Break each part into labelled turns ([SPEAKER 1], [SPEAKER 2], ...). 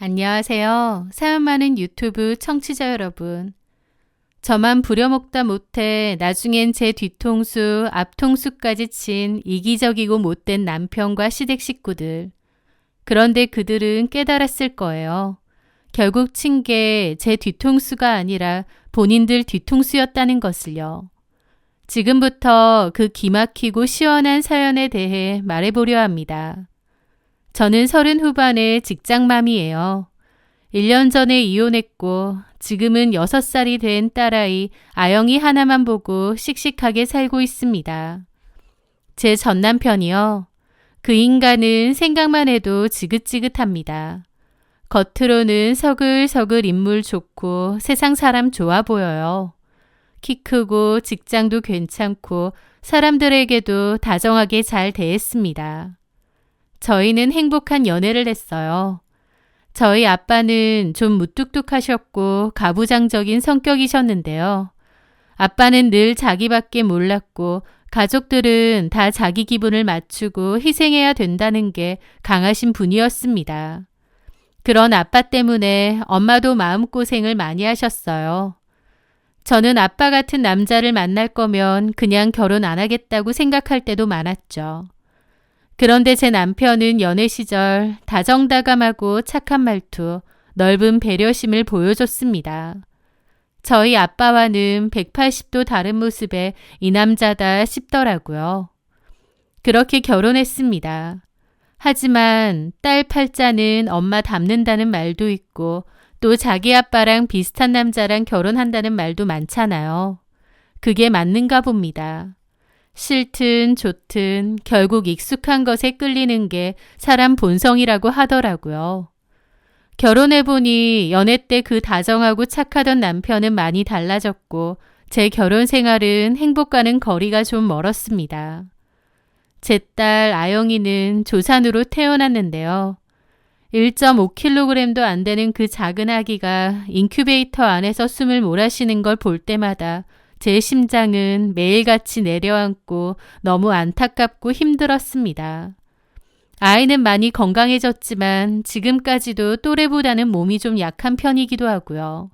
[SPEAKER 1] 안녕하세요. 사연 많은 유튜브 청취자 여러분. 저만 부려먹다 못해 나중엔 제 뒤통수, 앞통수까지 친 이기적이고 못된 남편과 시댁 식구들. 그런데 그들은 깨달았을 거예요. 결국 친 게 제 뒤통수가 아니라 본인들 뒤통수였다는 것을요. 지금부터 그 기막히고 시원한 사연에 대해 말해보려 합니다. 저는 30 후반의 직장맘이에요. 1년 전에 이혼했고 지금은 6살이 된 딸아이 아영이 하나만 보고 씩씩하게 살고 있습니다. 제 전 남편이요. 그 인간은 생각만 해도 지긋지긋합니다. 겉으로는 서글서글 인물 좋고 세상 사람 좋아 보여요. 키 크고 직장도 괜찮고 사람들에게도 다정하게 잘 대했습니다. 저희는 행복한 연애를 했어요. 저희 아빠는 좀 무뚝뚝하셨고 가부장적인 성격이셨는데요. 아빠는 늘 자기밖에 몰랐고 가족들은 다 자기 기분을 맞추고 희생해야 된다는 게 강하신 분이었습니다. 그런 아빠 때문에 엄마도 마음고생을 많이 하셨어요. 저는 아빠 같은 남자를 만날 거면 그냥 결혼 안 하겠다고 생각할 때도 많았죠. 그런데 제 남편은 연애 시절 다정다감하고 착한 말투, 넓은 배려심을 보여줬습니다. 저희 아빠와는 180도 다른 모습의 이 남자다 싶더라고요. 그렇게 결혼했습니다. 하지만 딸 팔자는 엄마 닮는다는 말도 있고 또 자기 아빠랑 비슷한 남자랑 결혼한다는 말도 많잖아요. 그게 맞는가 봅니다. 싫든 좋든 결국 익숙한 것에 끌리는 게 사람 본성이라고 하더라고요. 결혼해보니 연애 때 그 다정하고 착하던 남편은 많이 달라졌고 제 결혼 생활은 행복과는 거리가 좀 멀었습니다. 제 딸 아영이는 조산으로 태어났는데요. 1.5kg도 안 되는 그 작은 아기가 인큐베이터 안에서 숨을 몰아쉬는 걸 볼 때마다 제 심장은 매일같이 내려앉고 너무 안타깝고 힘들었습니다. 아이는 많이 건강해졌지만 지금까지도 또래보다는 몸이 좀 약한 편이기도 하고요.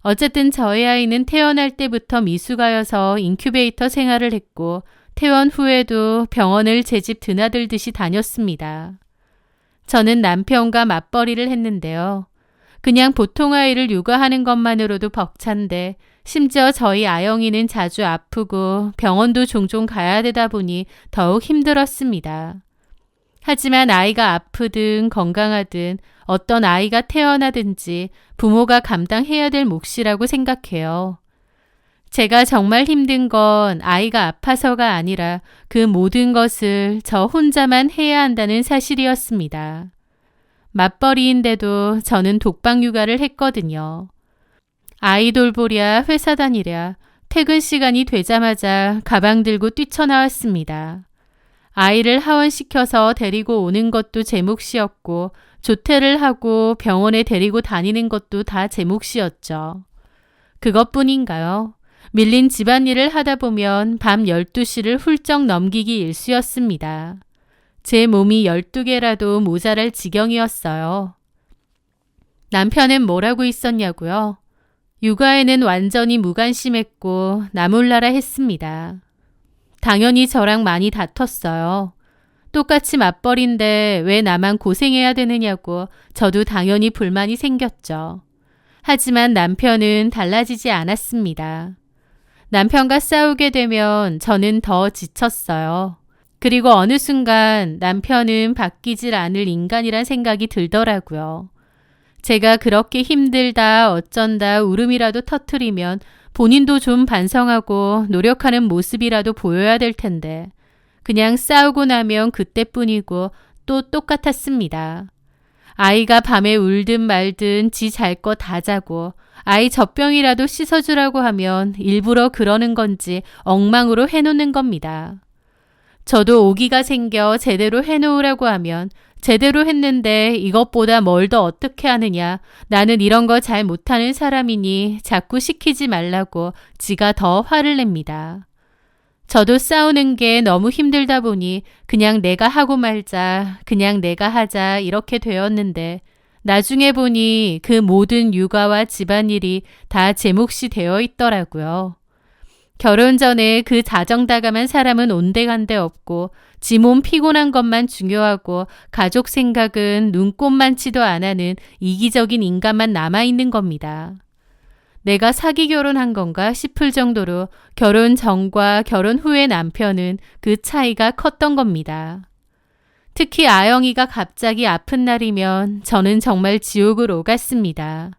[SPEAKER 1] 어쨌든 저희 아이는 태어날 때부터 미숙아여서 인큐베이터 생활을 했고 퇴원 후에도 병원을 제 집 드나들듯이 다녔습니다. 저는 남편과 맞벌이를 했는데요. 그냥 보통 아이를 육아하는 것만으로도 벅찬데 심지어 저희 아영이는 자주 아프고 병원도 종종 가야 되다 보니 더욱 힘들었습니다. 하지만 아이가 아프든 건강하든 어떤 아이가 태어나든지 부모가 감당해야 될 몫이라고 생각해요. 제가 정말 힘든 건 아이가 아파서가 아니라 그 모든 것을 저 혼자만 해야 한다는 사실이었습니다. 맞벌이인데도 저는 독방 육아를 했거든요. 아이 돌보랴 회사 다니랴 퇴근 시간이 되자마자 가방 들고 뛰쳐나왔습니다. 아이를 하원시켜서 데리고 오는 것도 제 몫이었고 조퇴를 하고 병원에 데리고 다니는 것도 다 제 몫이었죠. 그것뿐인가요? 밀린 집안일을 하다 보면 밤 12시를 훌쩍 넘기기 일쑤였습니다. 제 몸이 12개라도 모자랄 지경이었어요. 남편은 뭐라고 있었냐고요? 육아에는 완전히 무관심했고 나몰라라 했습니다. 당연히 저랑 많이 다퉜어요. 똑같이 맞벌인데 왜 나만 고생해야 되느냐고 저도 당연히 불만이 생겼죠. 하지만 남편은 달라지지 않았습니다. 남편과 싸우게 되면 저는 더 지쳤어요. 그리고 어느 순간 남편은 바뀌질 않을 인간이란 생각이 들더라고요. 제가 그렇게 힘들다 어쩐다 울음이라도 터뜨리면 본인도 좀 반성하고 노력하는 모습이라도 보여야 될 텐데 그냥 싸우고 나면 그때뿐이고 또 똑같았습니다. 아이가 밤에 울든 말든 지 잘 거 다 자고 아이 젖병이라도 씻어주라고 하면 일부러 그러는 건지 엉망으로 해놓는 겁니다. 저도 오기가 생겨 제대로 해놓으라고 하면 제대로 했는데 이것보다 뭘 더 어떻게 하느냐. 나는 이런 거 잘 못하는 사람이니 자꾸 시키지 말라고 지가 더 화를 냅니다. 저도 싸우는 게 너무 힘들다 보니 그냥 내가 하고 말자, 그냥 내가 하자 이렇게 되었는데 나중에 보니 그 모든 육아와 집안일이 다 제 몫이 되어 있더라고요. 결혼 전에 그 다정다감한 사람은 온데간데 없고 지 몸 피곤한 것만 중요하고 가족 생각은 눈꼽만치도 안 하는 이기적인 인간만 남아있는 겁니다. 내가 사기 결혼한 건가 싶을 정도로 결혼 전과 결혼 후의 남편은 그 차이가 컸던 겁니다. 특히 아영이가 갑자기 아픈 날이면 저는 정말 지옥을 오갔습니다.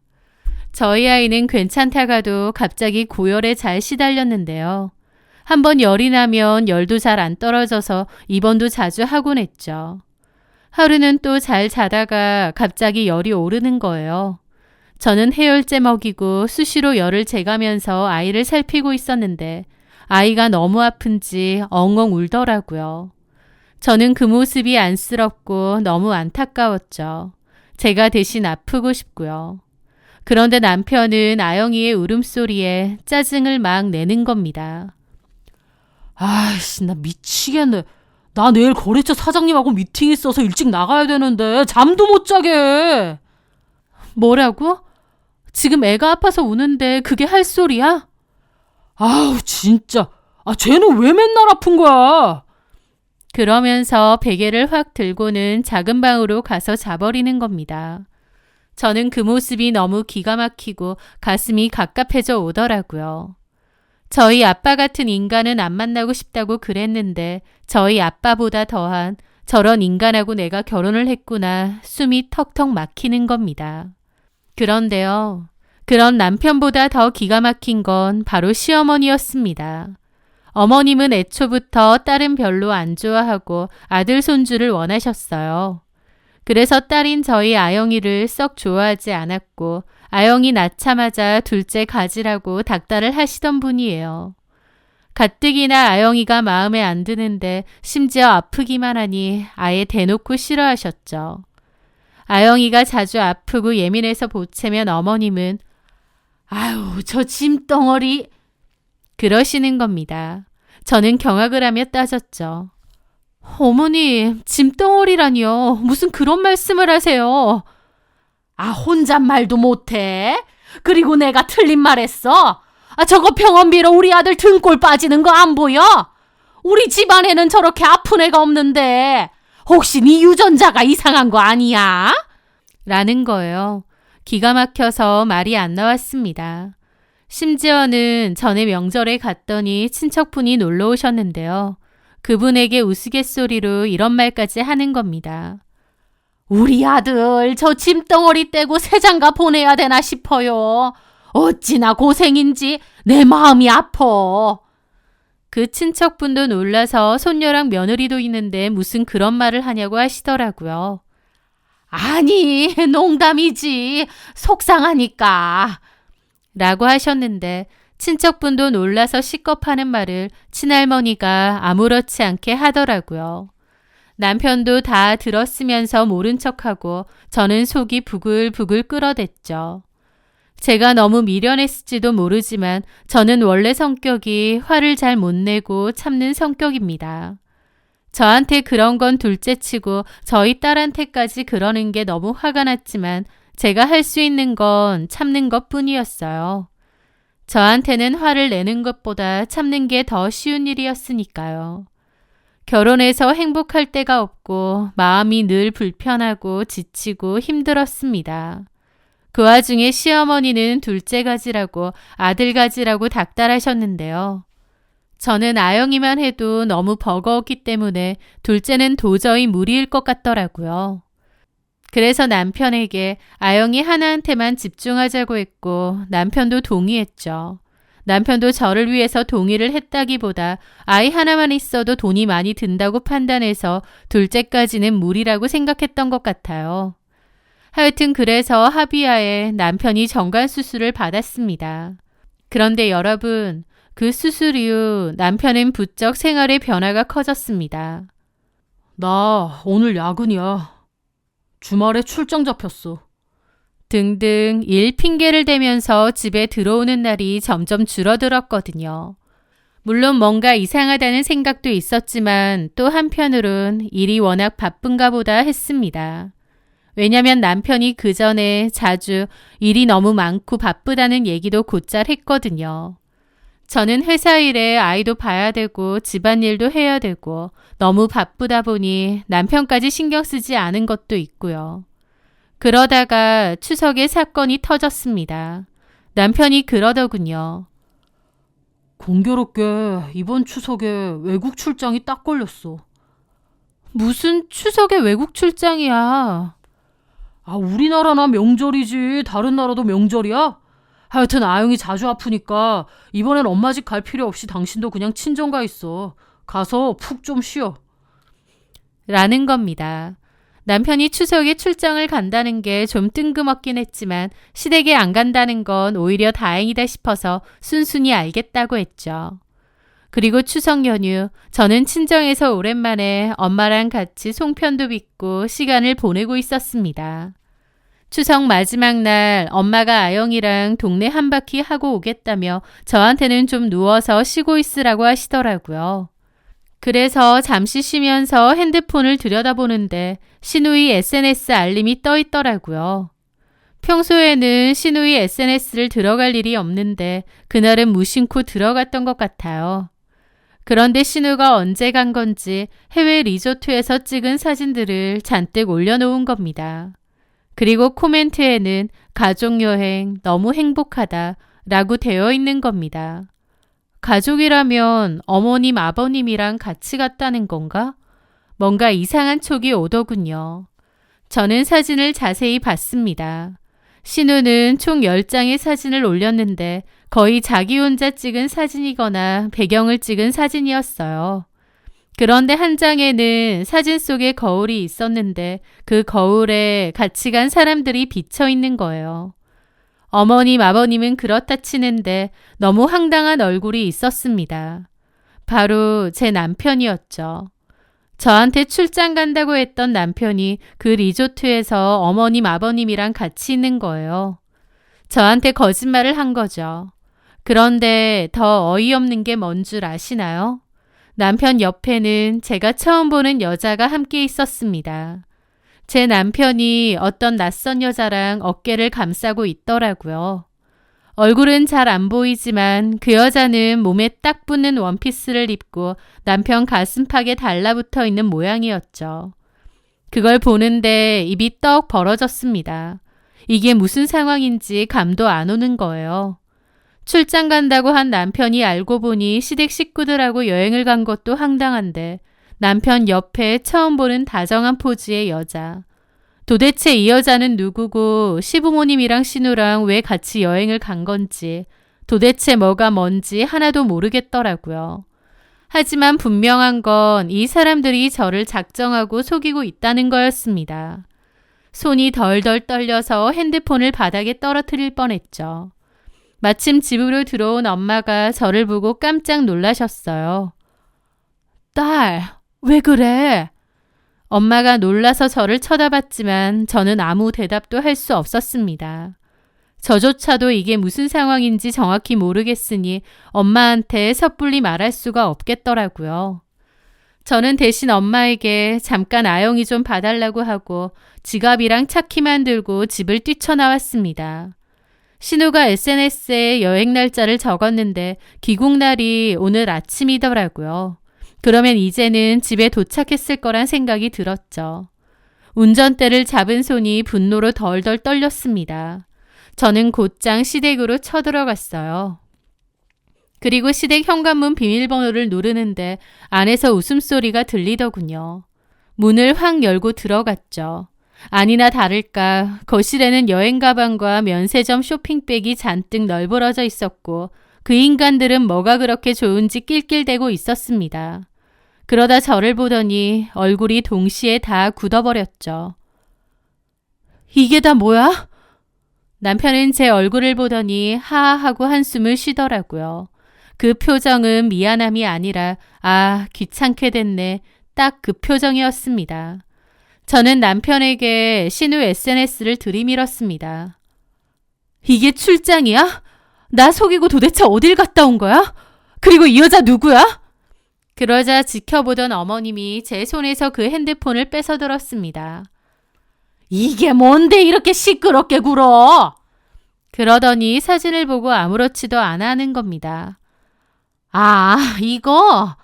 [SPEAKER 1] 저희 아이는 괜찮다가도 갑자기 고열에 잘 시달렸는데요. 한번 열이 나면 열도 잘 안 떨어져서 입원도 자주 하곤 했죠. 하루는 또 잘 자다가 갑자기 열이 오르는 거예요. 저는 해열제 먹이고 수시로 열을 재가면서 아이를 살피고 있었는데 아이가 너무 아픈지 엉엉 울더라고요. 저는 그 모습이 안쓰럽고 너무 안타까웠죠. 제가 대신 아프고 싶고요. 그런데 남편은 아영이의 울음소리에 짜증을 막 내는 겁니다.
[SPEAKER 2] 아이씨, 나 미치겠네. 나 내일 거래처 사장님하고 미팅 있어서 일찍 나가야 되는데 잠도 못 자게.
[SPEAKER 1] 뭐라고? 지금 애가 아파서 우는데 그게 할 소리야?
[SPEAKER 2] 아우, 진짜. 쟤는 왜 맨날 아픈 거야?
[SPEAKER 1] 그러면서 베개를 확 들고는 작은 방으로 가서 자버리는 겁니다. 저는 그 모습이 너무 기가 막히고 가슴이 갑갑해져 오더라고요. 저희 아빠 같은 인간은 안 만나고 싶다고 그랬는데 저희 아빠보다 더한 저런 인간하고 내가 결혼을 했구나 숨이 턱턱 막히는 겁니다. 그런데요. 그런 남편보다 더 기가 막힌 건 바로 시어머니였습니다. 어머님은 애초부터 딸은 별로 안 좋아하고 아들 손주를 원하셨어요. 그래서 딸인 저희 아영이를 썩 좋아하지 않았고 아영이 낳자마자 둘째 가지라고 닥달을 하시던 분이에요. 가뜩이나 아영이가 마음에 안 드는데 심지어 아프기만 하니 아예 대놓고 싫어하셨죠. 아영이가 자주 아프고 예민해서 보채면 어머님은 아유, 저 짐덩어리 그러시는 겁니다. 저는 경악을 하며 따졌죠. 어머니, 짐덩어리라니요. 무슨 그런 말씀을 하세요.
[SPEAKER 2] 혼잣말도 못해? 그리고 내가 틀린 말 했어? 저거 병원비로 우리 아들 등골 빠지는 거 안 보여? 우리 집안에는 저렇게 아픈 애가 없는데 혹시 네 유전자가 이상한 거 아니야?
[SPEAKER 1] 라는 거예요. 기가 막혀서 말이 안 나왔습니다. 심지어는 전에 명절에 갔더니 친척분이 놀러 오셨는데요. 그분에게 우스갯소리로 이런 말까지 하는 겁니다.
[SPEAKER 2] 우리 아들 저 짐덩어리 떼고 새장가 보내야 되나 싶어요. 어찌나 고생인지 내 마음이 아파.
[SPEAKER 1] 그 친척분도 놀라서 손녀랑 며느리도 있는데 무슨 그런 말을 하냐고 하시더라고요.
[SPEAKER 2] 아니, 농담이지. 속상하니까.
[SPEAKER 1] 라고 하셨는데 친척분도 놀라서 시겁하는 말을 친할머니가 아무렇지 않게 하더라고요. 남편도 다 들었으면서 모른 척하고 저는 속이 부글부글 끓어댔죠. 제가 너무 미련했을지도 모르지만 저는 원래 성격이 화를 잘 못 내고 참는 성격입니다. 저한테 그런 건 둘째치고 저희 딸한테까지 그러는 게 너무 화가 났지만 제가 할 수 있는 건 참는 것뿐이었어요. 저한테는 화를 내는 것보다 참는 게 더 쉬운 일이었으니까요. 결혼해서 행복할 데가 없고 마음이 늘 불편하고 지치고 힘들었습니다. 그 와중에 시어머니는 둘째 가지라고 아들 가지라고 닥달하셨는데요. 저는 아영이만 해도 너무 버거웠기 때문에 둘째는 도저히 무리일 것 같더라고요. 그래서 남편에게 아영이 하나한테만 집중하자고 했고 남편도 동의했죠. 남편도 저를 위해서 동의를 했다기보다 아이 하나만 있어도 돈이 많이 든다고 판단해서 둘째까지는 무리라고 생각했던 것 같아요. 하여튼 그래서 합의하에 남편이 정관수술을 받았습니다. 그런데 여러분, 그 수술 이후 남편은 부쩍 생활의 변화가 커졌습니다.
[SPEAKER 2] 나 오늘 야근이야. 주말에 출장 잡혔어.
[SPEAKER 1] 등등 일 핑계를 대면서 집에 들어오는 날이 점점 줄어들었거든요. 물론 뭔가 이상하다는 생각도 있었지만 또 한편으론 일이 워낙 바쁜가 보다 했습니다. 왜냐면 남편이 그 전에 자주 일이 너무 많고 바쁘다는 얘기도 곧잘 했거든요. 저는 회사 일에 아이도 봐야 되고 집안일도 해야 되고 너무 바쁘다 보니 남편까지 신경 쓰지 않은 것도 있고요. 그러다가 추석에 사건이 터졌습니다. 남편이 그러더군요.
[SPEAKER 2] 공교롭게 이번 추석에 외국 출장이 딱 걸렸어.
[SPEAKER 1] 무슨 추석에 외국 출장이야?
[SPEAKER 2] 우리나라나 명절이지 다른 나라도 명절이야? 하여튼 아영이 자주 아프니까 이번엔 엄마 집 갈 필요 없이 당신도 그냥 친정 가 있어. 가서 푹 좀 쉬어.
[SPEAKER 1] 라는 겁니다. 남편이 추석에 출장을 간다는 게 좀 뜬금없긴 했지만 시댁에 안 간다는 건 오히려 다행이다 싶어서 순순히 알겠다고 했죠. 그리고 추석 연휴 저는 친정에서 오랜만에 엄마랑 같이 송편도 빚고 시간을 보내고 있었습니다. 추석 마지막 날 엄마가 아영이랑 동네 한 바퀴 하고 오겠다며 저한테는 좀 누워서 쉬고 있으라고 하시더라고요. 그래서 잠시 쉬면서 핸드폰을 들여다보는데 시누이 SNS 알림이 떠 있더라고요. 평소에는 시누이 SNS를 들어갈 일이 없는데 그날은 무심코 들어갔던 것 같아요. 그런데 신우가 언제 간 건지 해외 리조트에서 찍은 사진들을 잔뜩 올려놓은 겁니다. 그리고 코멘트에는 가족여행 너무 행복하다 라고 되어 있는 겁니다. 가족이라면 어머님, 아버님이랑 같이 갔다는 건가? 뭔가 이상한 촉이 오더군요. 저는 사진을 자세히 봤습니다. 신우는 총 10장의 사진을 올렸는데 거의 자기 혼자 찍은 사진이거나 배경을 찍은 사진이었어요. 그런데 한 장에는 사진 속에 거울이 있었는데 그 거울에 같이 간 사람들이 비쳐 있는 거예요. 어머님, 아버님은 그렇다 치는데 너무 황당한 얼굴이 있었습니다. 바로 제 남편이었죠. 저한테 출장 간다고 했던 남편이 그 리조트에서 어머님, 아버님이랑 같이 있는 거예요. 저한테 거짓말을 한 거죠. 그런데 더 어이없는 게 뭔 줄 아시나요? 남편 옆에는 제가 처음 보는 여자가 함께 있었습니다. 제 남편이 어떤 낯선 여자랑 어깨를 감싸고 있더라고요. 얼굴은 잘 안 보이지만 그 여자는 몸에 딱 붙는 원피스를 입고 남편 가슴팍에 달라붙어 있는 모양이었죠. 그걸 보는데 입이 떡 벌어졌습니다. 이게 무슨 상황인지 감도 안 오는 거예요. 출장 간다고 한 남편이 알고 보니 시댁 식구들하고 여행을 간 것도 황당한데 남편 옆에 처음 보는 다정한 포즈의 여자. 도대체 이 여자는 누구고 시부모님이랑 신우랑 왜 같이 여행을 간 건지 도대체 뭐가 뭔지 하나도 모르겠더라고요. 하지만 분명한 건 이 사람들이 저를 작정하고 속이고 있다는 거였습니다. 손이 덜덜 떨려서 핸드폰을 바닥에 떨어뜨릴 뻔했죠. 마침 집으로 들어온 엄마가 저를 보고 깜짝 놀라셨어요. 딸, 왜 그래? 엄마가 놀라서 저를 쳐다봤지만 저는 아무 대답도 할 수 없었습니다. 저조차도 이게 무슨 상황인지 정확히 모르겠으니 엄마한테 섣불리 말할 수가 없겠더라고요. 저는 대신 엄마에게 잠깐 아영이 좀 봐달라고 하고 지갑이랑 차키만 들고 집을 뛰쳐나왔습니다. 신우가 SNS에 여행 날짜를 적었는데 귀국날이 오늘 아침이더라고요. 그러면 이제는 집에 도착했을 거란 생각이 들었죠. 운전대를 잡은 손이 분노로 덜덜 떨렸습니다. 저는 곧장 시댁으로 쳐들어갔어요. 그리고 시댁 현관문 비밀번호를 누르는데 안에서 웃음소리가 들리더군요. 문을 확 열고 들어갔죠. 아니나 다를까 거실에는 여행 가방과 면세점 쇼핑백이 잔뜩 널브러져 있었고 그 인간들은 뭐가 그렇게 좋은지 낄낄대고 있었습니다. 그러다 저를 보더니 얼굴이 동시에 다 굳어버렸죠. 이게 다 뭐야? 남편은 제 얼굴을 보더니 하하하고 한숨을 쉬더라고요. 그 표정은 미안함이 아니라 귀찮게 됐네. 딱 그 표정이었습니다. 저는 남편에게 신우 SNS를 들이밀었습니다. 이게 출장이야? 나 속이고 도대체 어딜 갔다 온 거야? 그리고 이 여자 누구야? 그러자 지켜보던 어머님이 제 손에서 그 핸드폰을 뺏어들었습니다.
[SPEAKER 2] 이게 뭔데 이렇게 시끄럽게 굴어?
[SPEAKER 1] 그러더니 사진을 보고 아무렇지도 않아 하는 겁니다.
[SPEAKER 2] 아, 이거?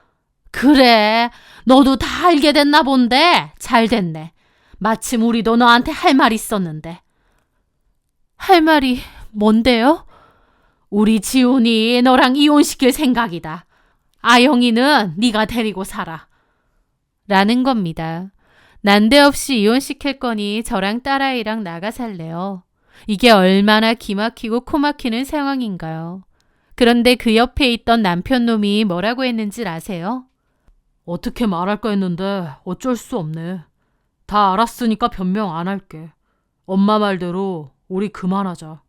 [SPEAKER 2] 그래, 너도 다 알게 됐나 본데 잘 됐네. 마침 우리도 너한테 할 말 있었는데.
[SPEAKER 1] 할 말이 뭔데요?
[SPEAKER 2] 우리 지훈이 너랑 이혼시킬 생각이다. 아영이는 네가 데리고 살아.
[SPEAKER 1] 라는 겁니다. 난데없이 이혼시킬 거니 저랑 딸아이랑 나가 살래요. 이게 얼마나 기막히고 코막히는 상황인가요? 그런데 그 옆에 있던 남편 놈이 뭐라고 했는지 아세요?
[SPEAKER 2] 어떻게 말할까 했는데 어쩔 수 없네. 다 알았으니까 변명 안 할게. 엄마 말대로 우리 그만하자.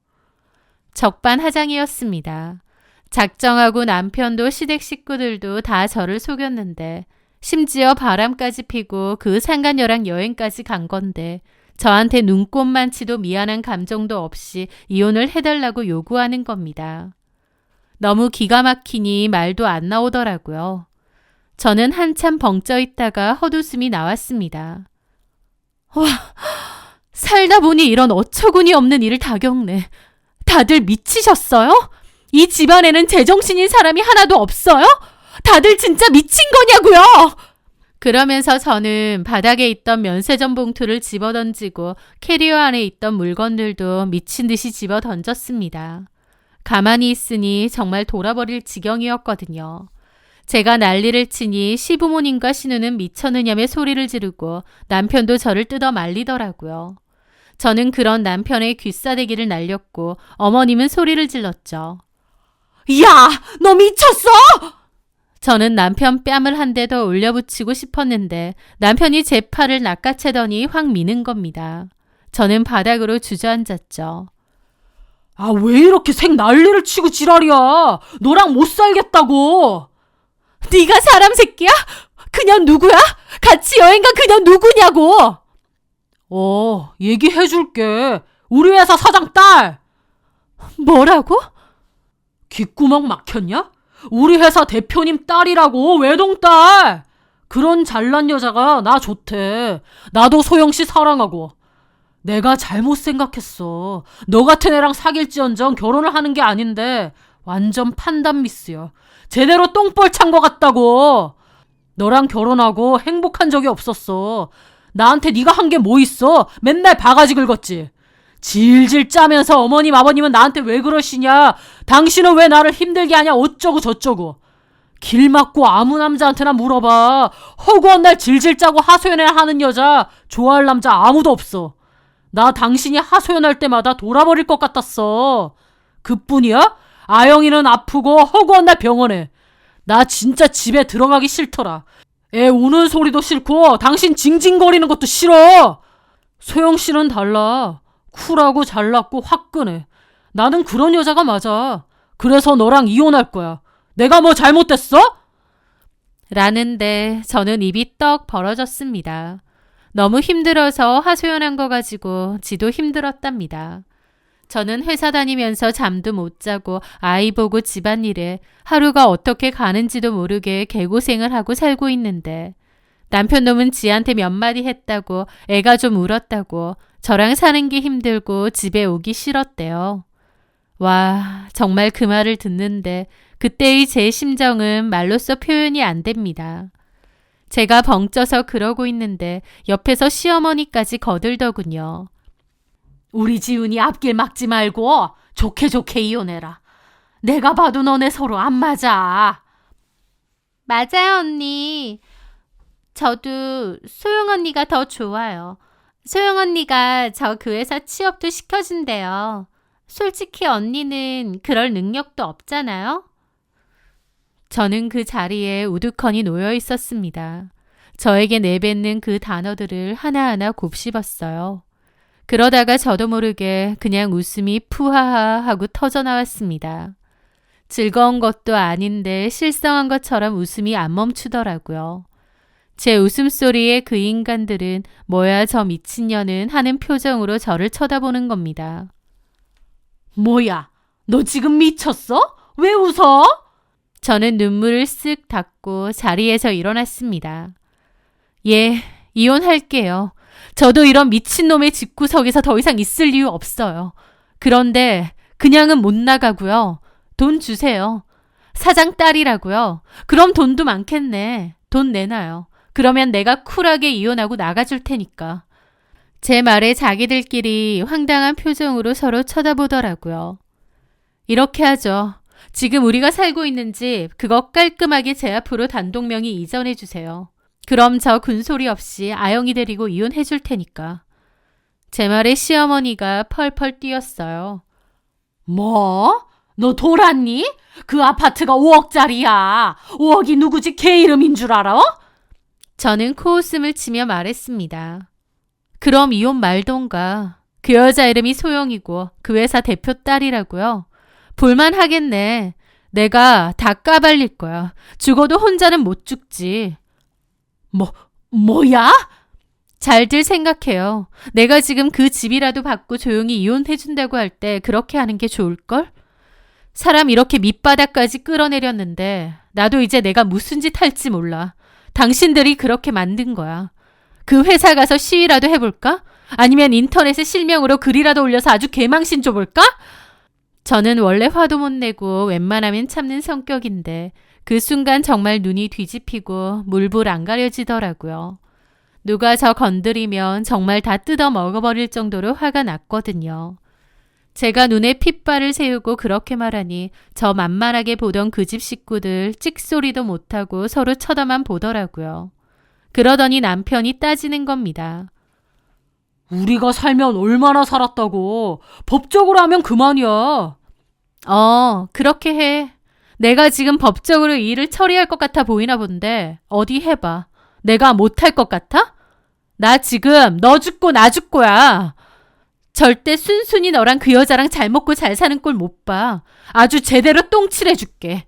[SPEAKER 1] 적반하장이었습니다. 작정하고 남편도 시댁 식구들도 다 저를 속였는데 심지어 바람까지 피고 그 상간녀랑 여행까지 간 건데 저한테 눈꼽만치도 미안한 감정도 없이 이혼을 해달라고 요구하는 겁니다. 너무 기가 막히니 말도 안 나오더라고요. 저는 한참 벙쪄 있다가 헛웃음이 나왔습니다. 와, 살다 보니 이런 어처구니 없는 일을 다 겪네. 다들 미치셨어요? 이 집안에는 제정신인 사람이 하나도 없어요? 다들 진짜 미친 거냐고요? 그러면서 저는 바닥에 있던 면세점 봉투를 집어던지고 캐리어 안에 있던 물건들도 미친 듯이 집어 던졌습니다. 가만히 있으니 정말 돌아버릴 지경이었거든요. 제가 난리를 치니 시부모님과 신우는 미쳤느냐며 소리를 지르고 남편도 저를 뜯어 말리더라고요. 저는 그런 남편의 귀싸대기를 날렸고 어머님은 소리를 질렀죠.
[SPEAKER 2] 야, 너 미쳤어?
[SPEAKER 1] 저는 남편 뺨을 한 대 더 올려붙이고 싶었는데 남편이 제 팔을 낚아채더니 확 미는 겁니다. 저는 바닥으로 주저앉았죠.
[SPEAKER 2] 아, 왜 이렇게 생 난리를 치고 지랄이야? 너랑 못 살겠다고.
[SPEAKER 1] 네가 사람 새끼야? 그냥 누구야? 같이 여행 간 그냥 누구냐고?
[SPEAKER 2] 얘기해줄게. 우리 회사 사장 딸.
[SPEAKER 1] 뭐라고?
[SPEAKER 2] 귓구멍 막혔냐? 우리 회사 대표님 딸이라고, 외동딸. 그런 잘난 여자가 나 좋대. 나도 소영씨 사랑하고. 내가 잘못 생각했어. 너 같은 애랑 사귈지언정 결혼을 하는 게 아닌데 완전 판단 미스야. 제대로 똥볼 찬 것 같다고. 너랑 결혼하고 행복한 적이 없었어. 나한테 네가 한 게 뭐 있어? 맨날 바가지 긁었지. 질질 짜면서 어머님 아버님은 나한테 왜 그러시냐, 당신은 왜 나를 힘들게 하냐, 어쩌고 저쩌고. 길 막고 아무 남자한테나 물어봐. 허구한 날 질질 짜고 하소연하는 여자 좋아할 남자 아무도 없어. 나 당신이 하소연할 때마다 돌아버릴 것 같았어. 그뿐이야? 아영이는 아프고 허구한 날 병원에. 나 진짜 집에 들어가기 싫더라. 애 우는 소리도 싫고 당신 징징거리는 것도 싫어. 소영씨는 달라. 쿨하고 잘났고 화끈해. 나는 그런 여자가 맞아. 그래서 너랑 이혼할 거야. 내가 뭐 잘못됐어?
[SPEAKER 1] 라는데 저는 입이 떡 벌어졌습니다. 너무 힘들어서 하소연한 거 가지고 지도 힘들었답니다. 저는 회사 다니면서 잠도 못 자고 아이 보고 집안일에 하루가 어떻게 가는지도 모르게 개고생을 하고 살고 있는데 남편 놈은 지한테 몇 마디 했다고 애가 좀 울었다고 저랑 사는 게 힘들고 집에 오기 싫었대요. 와, 정말 그 말을 듣는데 그때의 제 심정은 말로써 표현이 안 됩니다. 제가 벙쪄서 그러고 있는데 옆에서 시어머니까지 거들더군요.
[SPEAKER 2] 우리 지훈이 앞길 막지 말고 좋게 좋게 이혼해라. 내가 봐도 너네 서로 안 맞아.
[SPEAKER 1] 맞아요, 언니. 저도 소영 언니가 더 좋아요. 소영 언니가 저 그 회사 취업도 시켜준대요. 솔직히 언니는 그럴 능력도 없잖아요. 저는 그 자리에 우두커니 놓여 있었습니다. 저에게 내뱉는 그 단어들을 하나하나 곱씹었어요. 그러다가 저도 모르게 그냥 웃음이 푸하하 하고 터져나왔습니다. 즐거운 것도 아닌데 실성한 것처럼 웃음이 안 멈추더라고요. 제 웃음소리에 그 인간들은 뭐야 저 미친년은 하는 표정으로 저를 쳐다보는 겁니다.
[SPEAKER 2] 뭐야, 너 지금 미쳤어? 왜 웃어?
[SPEAKER 1] 저는 눈물을 쓱 닦고 자리에서 일어났습니다. 예, 이혼할게요. 저도 이런 미친놈의 집구석에서 더 이상 있을 이유 없어요. 그런데 그냥은 못 나가고요. 돈 주세요. 사장 딸이라고요. 그럼 돈도 많겠네. 돈 내놔요. 그러면 내가 쿨하게 이혼하고 나가줄 테니까. 제 말에 자기들끼리 황당한 표정으로 서로 쳐다보더라고요. 이렇게 하죠. 지금 우리가 살고 있는 집 그거 깔끔하게 제 앞으로 단독 명의 이전해 주세요. 그럼 저 군소리 없이 아영이 데리고 이혼해 줄 테니까. 제 말에 시어머니가 펄펄 뛰었어요.
[SPEAKER 2] 뭐? 너 돌았니? 그 아파트가 5억짜리야. 5억이 누구 집 개 이름인 줄 알아?
[SPEAKER 1] 저는 코웃음을 치며 말했습니다. 그럼 이혼 말던가. 그 여자 이름이 소영이고 그 회사 대표 딸이라고요. 볼만하겠네. 내가 다 까발릴 거야. 죽어도 혼자는 못 죽지.
[SPEAKER 2] 뭐야?
[SPEAKER 1] 잘들 생각해요. 내가 지금 그 집이라도 받고 조용히 이혼해준다고 할 때 그렇게 하는 게 좋을걸? 사람 이렇게 밑바닥까지 끌어내렸는데 나도 이제 내가 무슨 짓 할지 몰라. 당신들이 그렇게 만든 거야. 그 회사 가서 시위라도 해볼까? 아니면 인터넷에 실명으로 글이라도 올려서 아주 개망신 줘볼까? 저는 원래 화도 못 내고 웬만하면 참는 성격인데 그 순간 정말 눈이 뒤집히고 물불 안 가려지더라고요. 누가 저 건드리면 정말 다 뜯어 먹어버릴 정도로 화가 났거든요. 제가 눈에 핏발을 세우고 그렇게 말하니 저 만만하게 보던 그 집 식구들 찍소리도 못하고 서로 쳐다만 보더라고요. 그러더니 남편이 따지는 겁니다.
[SPEAKER 2] 우리가 살면 얼마나 살았다고. 법적으로 하면 그만이야.
[SPEAKER 1] 그렇게 해. 내가 지금 법적으로 이 일을 처리할 것 같아 보이나 본데 어디 해봐. 내가 못할 것 같아? 나 지금 너 죽고 나 죽고야. 절대 순순히 너랑 그 여자랑 잘 먹고 잘 사는 꼴 못 봐. 아주 제대로 똥칠해줄게.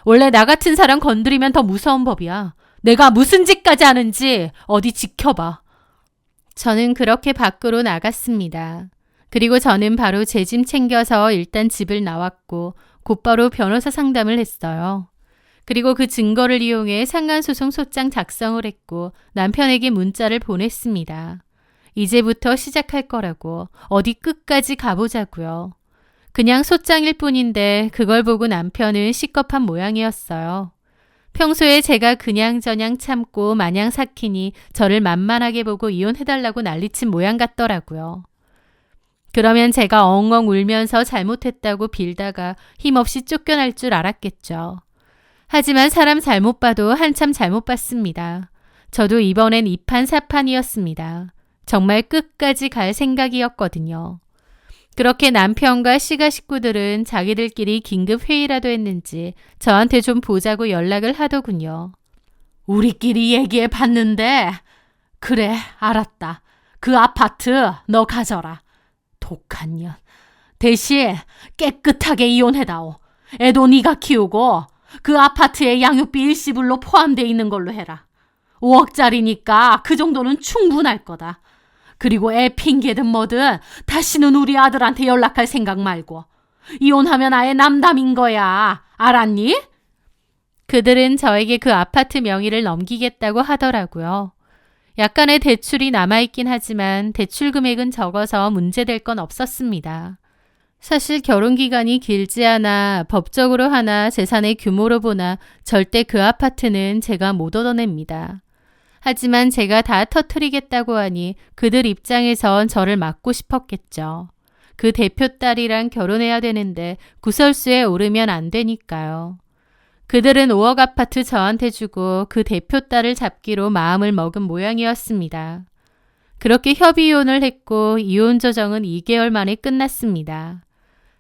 [SPEAKER 1] 원래 나 같은 사람 건드리면 더 무서운 법이야. 내가 무슨 짓까지 하는지 어디 지켜봐. 저는 그렇게 밖으로 나갔습니다. 그리고 저는 바로 제 짐 챙겨서 일단 집을 나왔고 곧바로 변호사 상담을 했어요. 그리고 그 증거를 이용해 상간소송 소장 작성을 했고 남편에게 문자를 보냈습니다. 이제부터 시작할 거라고 어디 끝까지 가보자고요. 그냥 소장일 뿐인데 그걸 보고 남편은 시겁한 모양이었어요. 평소에 제가 그냥저냥 참고 마냥 삭히니 저를 만만하게 보고 이혼해달라고 난리친 모양 같더라고요. 그러면 제가 엉엉 울면서 잘못했다고 빌다가 힘없이 쫓겨날 줄 알았겠죠. 하지만 사람 잘못 봐도 한참 잘못 봤습니다. 저도 이번엔 이판사판이었습니다. 정말 끝까지 갈 생각이었거든요. 그렇게 남편과 시가 식구들은 자기들끼리 긴급 회의라도 했는지 저한테 좀 보자고 연락을 하더군요.
[SPEAKER 2] 우리끼리 얘기해 봤는데 그래 알았다. 그 아파트 너 가져라. 독한 년. 대신 깨끗하게 이혼해다오. 애도 네가 키우고 그 아파트에 양육비 일시불로 포함돼 있는 걸로 해라. 5억짜리니까 그 정도는 충분할 거다. 그리고 애 핑계든 뭐든 다시는 우리 아들한테 연락할 생각 말고. 이혼하면 아예 남담인 거야. 알았니?
[SPEAKER 1] 그들은 저에게 그 아파트 명의를 넘기겠다고 하더라고요. 약간의 대출이 남아있긴 하지만 대출 금액은 적어서 문제될 건 없었습니다. 사실 결혼기간이 길지 않아 법적으로 하나 재산의 규모로 보나 절대 그 아파트는 제가 못 얻어냅니다. 하지만 제가 다 터트리겠다고 하니 그들 입장에선 저를 막고 싶었겠죠. 그 대표 딸이랑 결혼해야 되는데 구설수에 오르면 안 되니까요. 그들은 5억 아파트 저한테 주고 그 대표 딸을 잡기로 마음을 먹은 모양이었습니다. 그렇게 협의 이혼을 했고 이혼 조정은 2개월 만에 끝났습니다.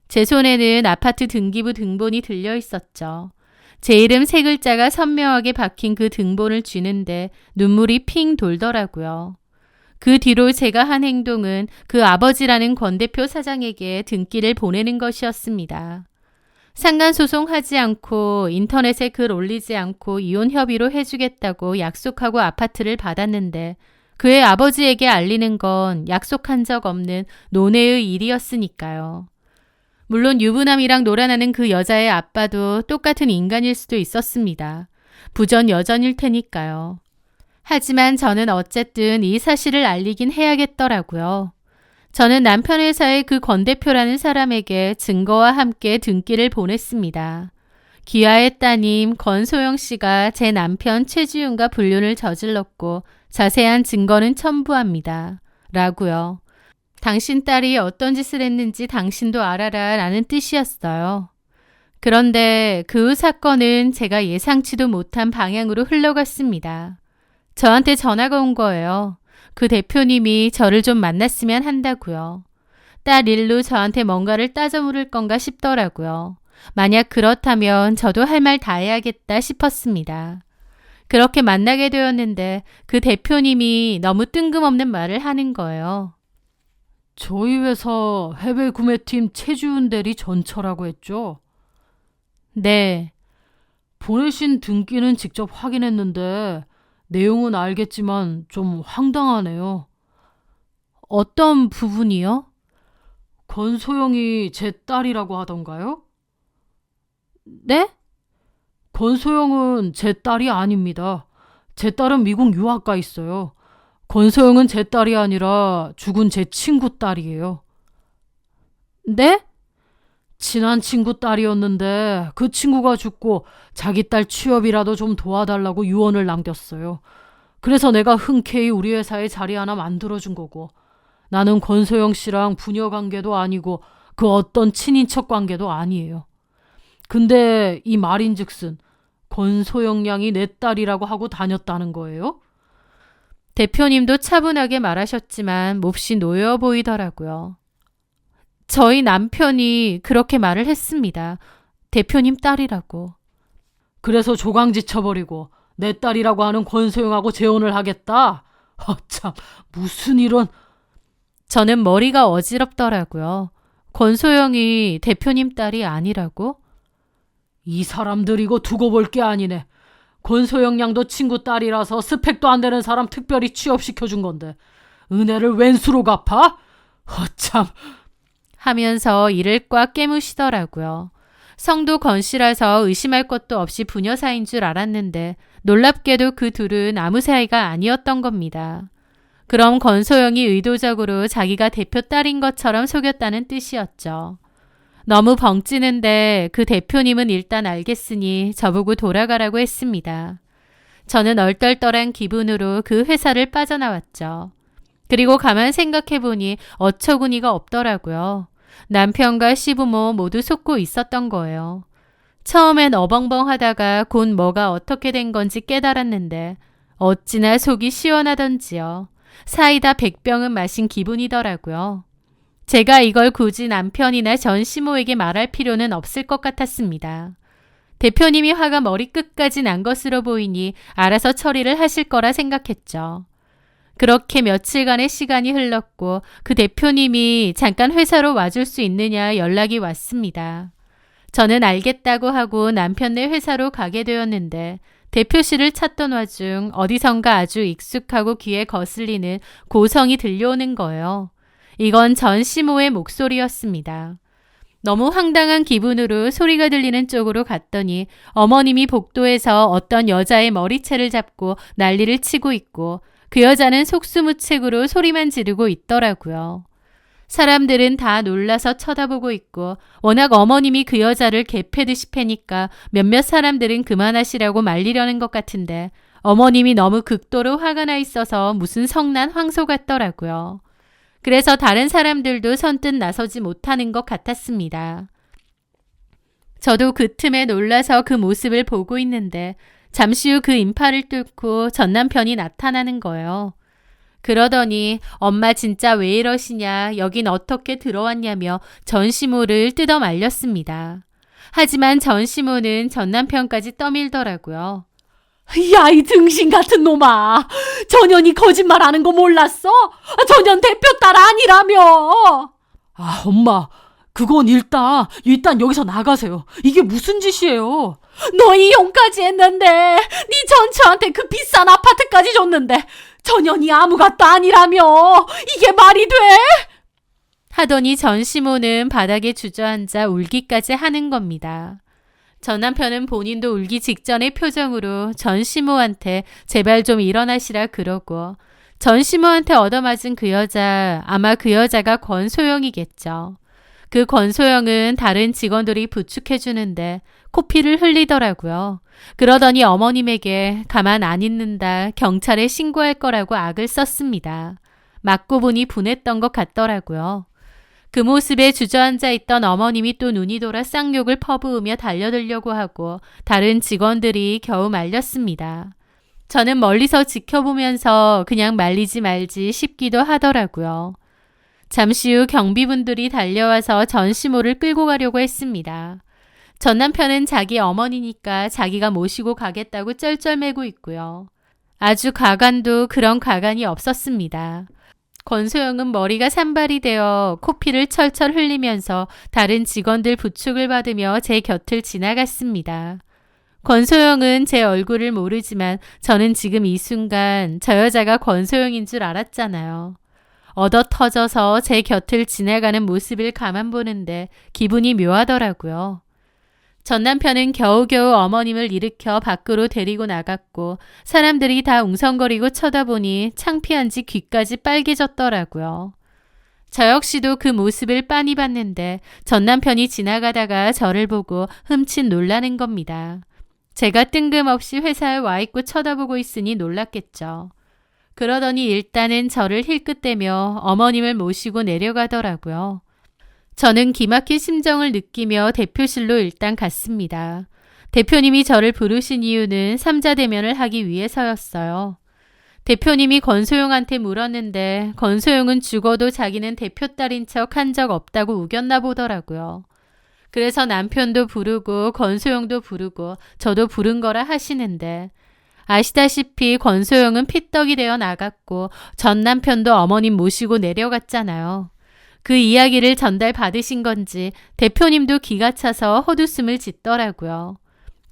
[SPEAKER 1] 제 손에는 아파트 등기부 등본이 들려 있었죠. 제 이름 3글자가 선명하게 박힌 그 등본을 쥐는데 눈물이 핑 돌더라고요. 그 뒤로 제가 한 행동은 그 아버지라는 권 대표 사장에게 등기를 보내는 것이었습니다. 상간소송하지 않고 인터넷에 글 올리지 않고 이혼 협의로 해주겠다고 약속하고 아파트를 받았는데 그의 아버지에게 알리는 건 약속한 적 없는 논외의 일이었으니까요. 물론 유부남이랑 놀아나는 그 여자의 아빠도 똑같은 인간일 수도 있었습니다. 부전 여전일 테니까요. 하지만 저는 어쨌든 이 사실을 알리긴 해야겠더라고요. 저는 남편 회사의 그 권 대표라는 사람에게 증거와 함께 등기를 보냈습니다. 기아의 따님 권소영 씨가 제 남편 최지윤과 불륜을 저질렀고 자세한 증거는 첨부합니다. 라고요. 당신 딸이 어떤 짓을 했는지 당신도 알아라 라는 뜻이었어요. 그런데 그 사건은 제가 예상치도 못한 방향으로 흘러갔습니다. 저한테 전화가 온 거예요. 그 대표님이 저를 좀 만났으면 한다고요. 딸 일로 저한테 뭔가를 따져 물을 건가 싶더라고요. 만약 그렇다면 저도 할 말 다 해야겠다 싶었습니다. 그렇게 만나게 되었는데 그 대표님이 너무 뜬금없는 말을 하는 거예요.
[SPEAKER 2] 저희 회사 해외 구매팀 최주은 대리 전처라고 했죠?
[SPEAKER 1] 네,
[SPEAKER 2] 보내신 등기는 직접 확인했는데 내용은 알겠지만 좀 황당하네요.
[SPEAKER 1] 어떤 부분이요?
[SPEAKER 2] 권소영이 제 딸이라고 하던가요?
[SPEAKER 1] 네?
[SPEAKER 2] 권소영은 제 딸이 아닙니다. 제 딸은 미국 유학 가 있어요. 권소영은 제 딸이 아니라 죽은 제 친구 딸이에요.
[SPEAKER 1] 네?
[SPEAKER 2] 친한 친구 딸이었는데 그 친구가 죽고 자기 딸 취업이라도 좀 도와달라고 유언을 남겼어요. 그래서 내가 흔쾌히 우리 회사에 자리 하나 만들어준 거고, 나는 권소영 씨랑 부녀 관계도 아니고 그 어떤 친인척 관계도 아니에요. 근데 이 말인즉슨 권소영 양이 내 딸이라고 하고 다녔다는 거예요?
[SPEAKER 1] 대표님도 차분하게 말하셨지만 몹시 놓여 보이더라고요. 저희 남편이 그렇게 말을 했습니다. 대표님 딸이라고.
[SPEAKER 2] 그래서 조강지 쳐버리고 내 딸이라고 하는 권소영하고 재혼을 하겠다? 참, 무슨 이런...
[SPEAKER 1] 저는 머리가 어지럽더라고요. 권소영이 대표님 딸이 아니라고?
[SPEAKER 2] 이 사람들 이거 두고 볼 게 아니네. 권소영 양도 친구 딸이라서 스펙도 안 되는 사람 특별히 취업시켜준 건데 은혜를 웬수로 갚아? 참...
[SPEAKER 1] 하면서 이를 꽉 깨무시더라고요. 성도 권 씨라서 의심할 것도 없이 부녀 사이인 줄 알았는데 놀랍게도 그 둘은 아무 사이가 아니었던 겁니다. 그럼 권소영이 의도적으로 자기가 대표 딸인 것처럼 속였다는 뜻이었죠. 너무 벙찌는데 그 대표님은 일단 알겠으니 저보고 돌아가라고 했습니다. 저는 얼떨떨한 기분으로 그 회사를 빠져나왔죠. 그리고 가만 생각해보니 어처구니가 없더라고요. 남편과 시부모 모두 속고 있었던 거예요. 처음엔 어벙벙하다가 곧 뭐가 어떻게 된 건지 깨달았는데 어찌나 속이 시원하던지요. 사이다 100병은 마신 기분이더라고요. 제가 이걸 굳이 남편이나 전 시모에게 말할 필요는 없을 것 같았습니다. 대표님이 화가 머리끝까지 난 것으로 보이니 알아서 처리를 하실 거라 생각했죠. 그렇게 며칠간의 시간이 흘렀고 그 대표님이 잠깐 회사로 와줄 수 있느냐 연락이 왔습니다. 저는 알겠다고 하고 남편네 회사로 가게 되었는데 대표실을 찾던 와중 어디선가 아주 익숙하고 귀에 거슬리는 고성이 들려오는 거예요. 이건 전 시모의 목소리였습니다. 너무 황당한 기분으로 소리가 들리는 쪽으로 갔더니 어머님이 복도에서 어떤 여자의 머리채를 잡고 난리를 치고 있고 그 여자는 속수무책으로 소리만 지르고 있더라고요. 사람들은 다 놀라서 쳐다보고 있고 워낙 어머님이 그 여자를 개패듯이 패니까 몇몇 사람들은 그만하시라고 말리려는 것 같은데 어머님이 너무 극도로 화가 나 있어서 무슨 성난 황소 같더라고요. 그래서 다른 사람들도 선뜻 나서지 못하는 것 같았습니다. 저도 그 틈에 놀라서 그 모습을 보고 있는데 잠시 후 그 인파를 뚫고 전 남편이 나타나는 거예요. 그러더니 엄마 진짜 왜 이러시냐, 여긴 어떻게 들어왔냐며 전 시모를 뜯어 말렸습니다. 하지만 전 시모는 전 남편까지 떠밀더라고요.
[SPEAKER 2] 야, 이 등신 같은 놈아. 전현이 거짓말하는 거 몰랐어? 전현 대표 딸 아니라며. 아, 엄마. 그건 일단 여기서 나가세요. 이게 무슨 짓이에요? 너 이혼까지 했는데 네 전처한테 그 비싼 아파트까지 줬는데 전현이 아무것도 아니라며. 이게 말이 돼?
[SPEAKER 1] 하더니 전 시모는 바닥에 주저앉아 울기까지 하는 겁니다. 전 남편은 본인도 울기 직전의 표정으로 전 시모한테 제발 좀 일어나시라 그러고 전 시모한테 얻어맞은 그 여자, 아마 그 여자가 권소영이겠죠. 그 권소영은 다른 직원들이 부축해주는데 코피를 흘리더라고요. 그러더니 어머님에게 가만 안 있는다, 경찰에 신고할 거라고 악을 썼습니다. 맞고 보니 분했던 것 같더라고요. 그 모습에 주저앉아 있던 어머님이 또 눈이 돌아 쌍욕을 퍼부으며 달려들려고 하고 다른 직원들이 겨우 말렸습니다. 저는 멀리서 지켜보면서 그냥 말리지 말지 싶기도 하더라고요. 잠시 후 경비분들이 달려와서 전 시모를 끌고 가려고 했습니다. 전 남편은 자기 어머니니까 자기가 모시고 가겠다고 쩔쩔매고 있고요. 아주 가관도 그런 가관이 없었습니다. 권소영은 머리가 산발이 되어 코피를 철철 흘리면서 다른 직원들 부축을 받으며 제 곁을 지나갔습니다. 권소영은 제 얼굴을 모르지만 저는 지금 이 순간 저 여자가 권소영인 줄 알았잖아요. 얻어 터져서 제 곁을 지나가는 모습을 가만 보는데 기분이 묘하더라고요. 전 남편은 겨우겨우 어머님을 일으켜 밖으로 데리고 나갔고 사람들이 다 웅성거리고 쳐다보니 창피한지 귀까지 빨개졌더라고요. 저 역시도 그 모습을 빤히 봤는데 전 남편이 지나가다가 저를 보고 흠칫 놀라는 겁니다. 제가 뜬금없이 회사에 와 있고 쳐다보고 있으니 놀랐겠죠. 그러더니 일단은 저를 힐끗대며 어머님을 모시고 내려가더라고요. 저는 기막힌 심정을 느끼며 대표실로 일단 갔습니다. 대표님이 저를 부르신 이유는 삼자 대면을 하기 위해서였어요. 대표님이 권소영한테 물었는데 권소영은 죽어도 자기는 대표 딸인 척 한 적 없다고 우겼나 보더라고요. 그래서 남편도 부르고 권소영도 부르고 저도 부른 거라 하시는데 아시다시피 권소영은 피떡이 되어 나갔고 전 남편도 어머님 모시고 내려갔잖아요. 그 이야기를 전달받으신 건지 대표님도 기가 차서 헛웃음을 짓더라고요.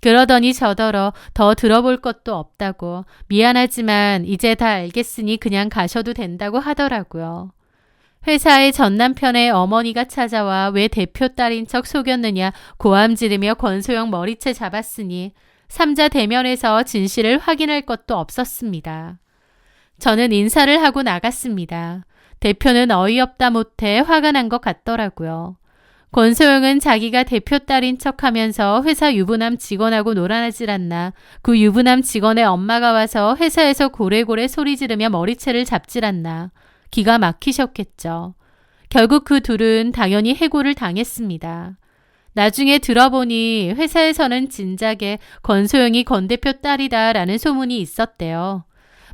[SPEAKER 1] 그러더니 저더러 더 들어볼 것도 없다고 미안하지만 이제 다 알겠으니 그냥 가셔도 된다고 하더라고요. 회사에 전 남편의 어머니가 찾아와 왜 대표 딸인 척 속였느냐 고함 지르며 권소영 머리채 잡았으니 삼자 대면에서 진실을 확인할 것도 없었습니다. 저는 인사를 하고 나갔습니다. 대표는 어이없다 못해 화가 난 것 같더라고요. 권소영은 자기가 대표 딸인 척하면서 회사 유부남 직원하고 놀아나질 않나 그 유부남 직원의 엄마가 와서 회사에서 고래고래 소리 지르며 머리채를 잡질 않나 기가 막히셨겠죠. 결국 그 둘은 당연히 해고를 당했습니다. 나중에 들어보니 회사에서는 진작에 권소영이 권 대표 딸이다라는 소문이 있었대요.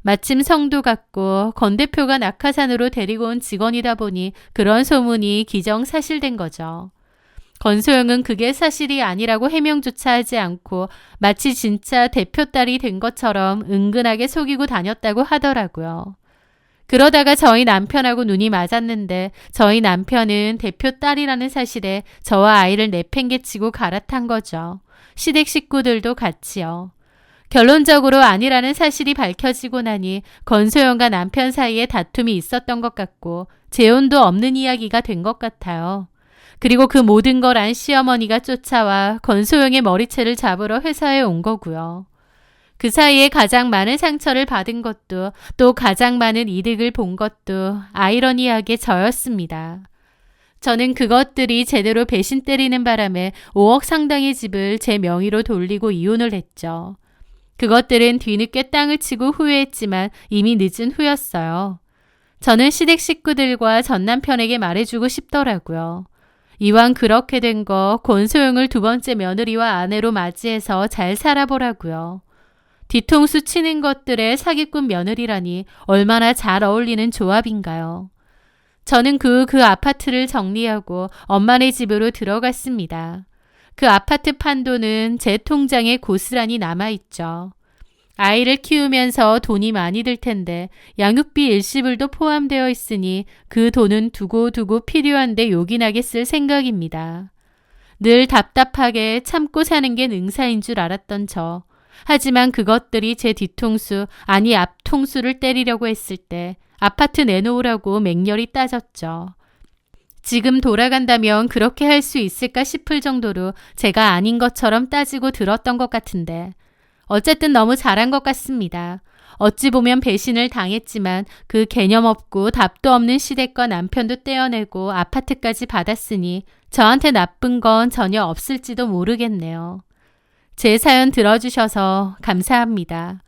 [SPEAKER 1] 마침 성도 같고 권 대표가 낙하산으로 데리고 온 직원이다 보니 그런 소문이 기정사실된 거죠. 권소영은 그게 사실이 아니라고 해명조차 하지 않고 마치 진짜 대표 딸이 된 것처럼 은근하게 속이고 다녔다고 하더라고요. 그러다가 저희 남편하고 눈이 맞았는데 저희 남편은 대표 딸이라는 사실에 저와 아이를 내팽개치고 갈아탄 거죠. 시댁 식구들도 같이요. 결론적으로 아니라는 사실이 밝혀지고 나니 권소영과 남편 사이에 다툼이 있었던 것 같고 재혼도 없는 이야기가 된 것 같아요. 그리고 그 모든 걸 안 시어머니가 쫓아와 권소영의 머리채를 잡으러 회사에 온 거고요. 그 사이에 가장 많은 상처를 받은 것도 또 가장 많은 이득을 본 것도 아이러니하게 저였습니다. 저는 그것들이 제대로 배신 때리는 바람에 5억 상당의 집을 제 명의로 돌리고 이혼을 했죠. 그것들은 뒤늦게 땅을 치고 후회했지만 이미 늦은 후였어요. 저는 시댁 식구들과 전 남편에게 말해주고 싶더라고요. 이왕 그렇게 된 거 권소영을 두 번째 며느리와 아내로 맞이해서 잘 살아보라고요. 뒤통수 치는 것들의 사기꾼 며느리라니 얼마나 잘 어울리는 조합인가요. 저는 그 아파트를 정리하고 엄마네 집으로 들어갔습니다. 그 아파트 판도는 제 통장에 고스란히 남아있죠. 아이를 키우면서 돈이 많이 들 텐데 양육비 일시불도 포함되어 있으니 그 돈은 두고두고 필요한데 요긴하게 쓸 생각입니다. 늘 답답하게 참고 사는 게 능사인 줄 알았던 저. 하지만 그것들이 제 뒤통수, 아니 앞통수를 때리려고 했을 때 아파트 내놓으라고 맹렬히 따졌죠. 지금 돌아간다면 그렇게 할 수 있을까 싶을 정도로 제가 아닌 것처럼 따지고 들었던 것 같은데 어쨌든 너무 잘한 것 같습니다. 어찌 보면 배신을 당했지만 그 개념 없고 답도 없는 시댁과 남편도 떼어내고 아파트까지 받았으니 저한테 나쁜 건 전혀 없을지도 모르겠네요. 제 사연 들어주셔서 감사합니다.